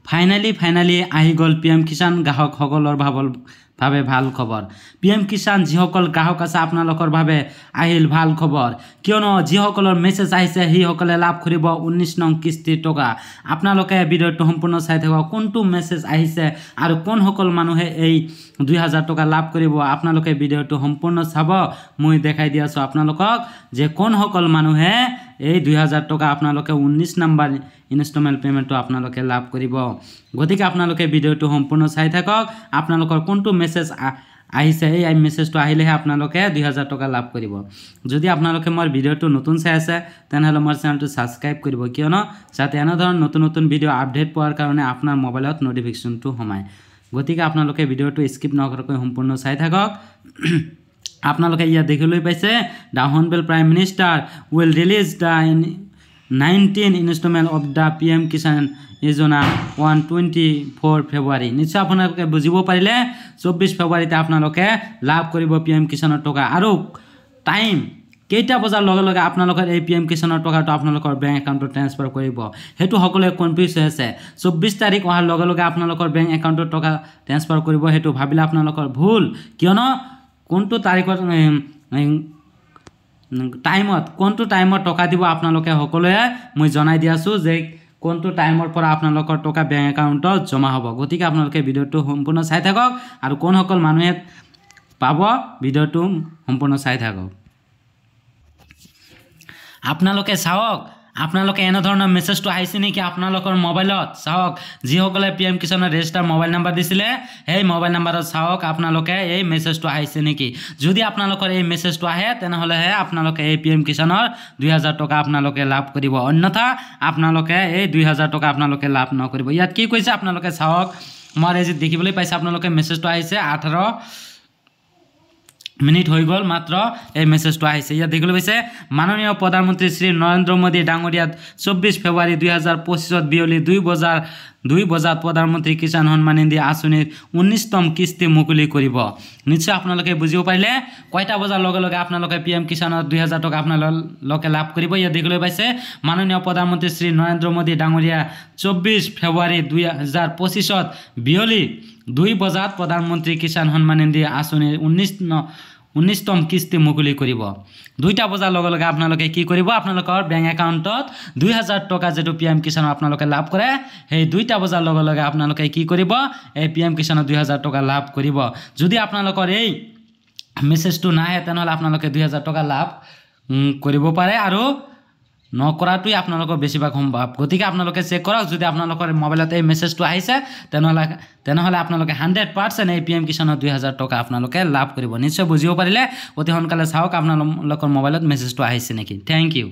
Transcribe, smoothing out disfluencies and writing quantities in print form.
Finally আহি গ'ল PM Kisan গ্ৰাহকসকলৰ ভাৱে ভাল খবৰ। PM কিষাণ যিসকল গ্ৰাহক আছে আপোনালোকৰ ভাৱে আহিল ভাল খবৰ, কিয়নো যিসকলৰ মেছেজ আহিছে সেইসকলে লাভ কৰিব 19 নং কিস্তিৰ টকা। আপোনালোকে ভিডিঅ'টো সম্পূৰ্ণ চাই থাকক কোনটো মেছেজ আহিছে আৰু কোনসকল মানুহে এই 2000 টকা লাভ কৰিব। আপোনালোকে ভিডিঅ'টো সম্পূৰ্ণ চাব, মই দেখাই দি আছোঁ আপোনালোকক যে কোনসকল মানুহে এই 2000 টকা আপোনালোকে 19 নম্বৰ ইনষ্টলমেণ্ট পেমেণ্টটো আপোনালোকে লাভ কৰিব। গতিকে আপোনালোকে ভিডিঅ'টো সম্পূৰ্ণ চাই থাকক, আপোনালোকৰ কোনটো মেছেজ আহিছে এই মেছেজটো আহিলেহে আপোনালোকে 2000 টকা লাভ কৰিব। যদি আপোনালোকে মোৰ ভিডিঅ'টো নতুন চাই আছে তেনেহ'লে মোৰ চেনেলটো ছাবস্ক্ৰাইব কৰিব, কিয়নো যাতে এনেধৰণৰ নতুন ভিডিঅ' আপডেট পোৱাৰ কাৰণে আপোনাৰ মোবাইলত নটিফিকেশ্যনটো সোমায়। গতিকে আপোনালোকে ভিডিঅ'টো স্কিপ নকৰাকৈ সম্পূৰ্ণ চাই থাকক। আপোনালোকে ইয়াত দেখিবলৈ পাইছে the honourable prime minister will release the 19 instalment of the PM Kisan Yojana on 24 February. নিশ্চয় আপোনালোকে বুজিব পাৰিলে 24 ফেব্ৰুৱাৰীতে আপোনালোকে লাভ কৰিব PM কিষাণৰ টকা। আৰু টাইম কেইটা বজাৰ লগে লগে আপোনালোকৰ এই PM কিষাণৰ টকাটো আপোনালোকৰ বেংক একাউণ্টত ট্ৰান্সফাৰ কৰিব সেইটো সকলোৱে কনফিউজ হৈ আছে। 24 তাৰিখ অহাৰ লগে লগে আপোনালোকৰ বেংক একাউণ্টত টকা ট্ৰান্সফাৰ কৰিব সেইটো ভাবিলে আপোনালোকৰ ভুল, কিয়নো কোনটো তাৰিখত কোনটো টাইমত টকা দিব আপোনালোকে সকলোৱে মই জনাই দি আছোঁ যে কোনটো টাইমৰ পৰা আপোনালোকৰ টকা বেংক একাউণ্টত জমা হ'ব। গতিকে আপোনালোকে ভিডিঅ'টো সম্পূৰ্ণ চাই থাকক আৰু কোনসকল মানুহে পাব ভিডিঅ'টো সম্পূৰ্ণ চাই থাকক। আপোনালোকে চাওক আপোনালোকে এনেধৰণৰ মেছেজটো আহিছে নেকি আপোনালোকৰ মোবাইলত। চাওক যিসকলে PM কিষাণৰ ৰেজিষ্টাৰ মোবাইল নাম্বাৰ দিছিলে সেই মোবাইল নাম্বাৰত চাওক আপোনালোকে এই মেছেজটো আহিছে নেকি। যদি আপোনালোকৰ এই মেছেজটো আহে তেনেহ'লেহে আপোনালোকে এই PM কিষাণৰ 2000 টকা আপোনালোকে লাভ কৰিব, অন্যথা আপোনালোকে এই 2000 টকা আপোনালোকে লাভ নকৰিব। ইয়াত কি কৈছে আপোনালোকে চাওক, মই এই যে দেখিবলৈ পাইছে আপোনালোকে মেছেজটো আহিছে 18 মিনিট হৈ গ'ল মাত্ৰ এই মেছেজটো আহিছে। ইয়াত দেখিবলৈ পাইছে মাননীয় প্ৰধানমন্ত্ৰী শ্ৰী নৰেন্দ্ৰ মোদী ডাঙৰীয়াত 24 ফেব্ৰুৱাৰী 2025 বিয়লি 2 বজাত প্ৰধানমন্ত্ৰী কিষাণ সন্মান নিধি আঁচনিৰ 19তম কিস্তি মুকলি কৰিব। নিশ্চয় আপোনালোকে বুজিব পাৰিলে কয়টা বজাৰ লগে লগে আপোনালোকে PM কিষাণৰ 2000 টকা আপোনালোকে লাভ কৰিব। ইয়াত দেখিবলৈ পাইছে মাননীয় প্ৰধানমন্ত্ৰী শ্ৰী নৰেন্দ্ৰ মোদী ডাঙৰীয়া 24 ফেব্ৰুৱাৰী 2025 বিয়লি 2 বজাত প্ৰধানমন্ত্ৰী কিষাণ সন্মান নিধি আঁচনিৰ 19তম কিস্তি মুকলি কৰিব। 2টা বজাৰ লগে লগে আপোনালোকে কি কৰিব, আপোনালোকৰ বেংক একাউণ্টত 2000 টকা যেটো PM কিষাণৰ আপোনালোকে লাভ কৰে সেই 2টা বজাৰ লগে লগে আপোনালোকে কি কৰিব, এই PM কিষাণৰ 2000 টকা লাভ কৰিব। যদি আপোনালোকৰ এই মেছেজটো নাহে তেনেহ'লে আপোনালোকে 2000 টকা লাভ কৰিব পাৰে আৰু নকৰাটোই আপোনালোকৰ বেছিভাগ সম্ভৱ। গতিকে আপোনালোকে চেক কৰক, যদি আপোনালোকৰ মোবাইলত এই মেছেজটো আহিছে তেনেহ'লে আপোনালোকে 100% এই PM কিষাণৰ 2000 টকা আপোনালোকে লাভ কৰিব। নিশ্চয় বুজিব পাৰিলে অতি সোনকালে চাওক আপোনালোকৰ মোবাইলত মেছেজটো আহিছে নেকি। Thank U.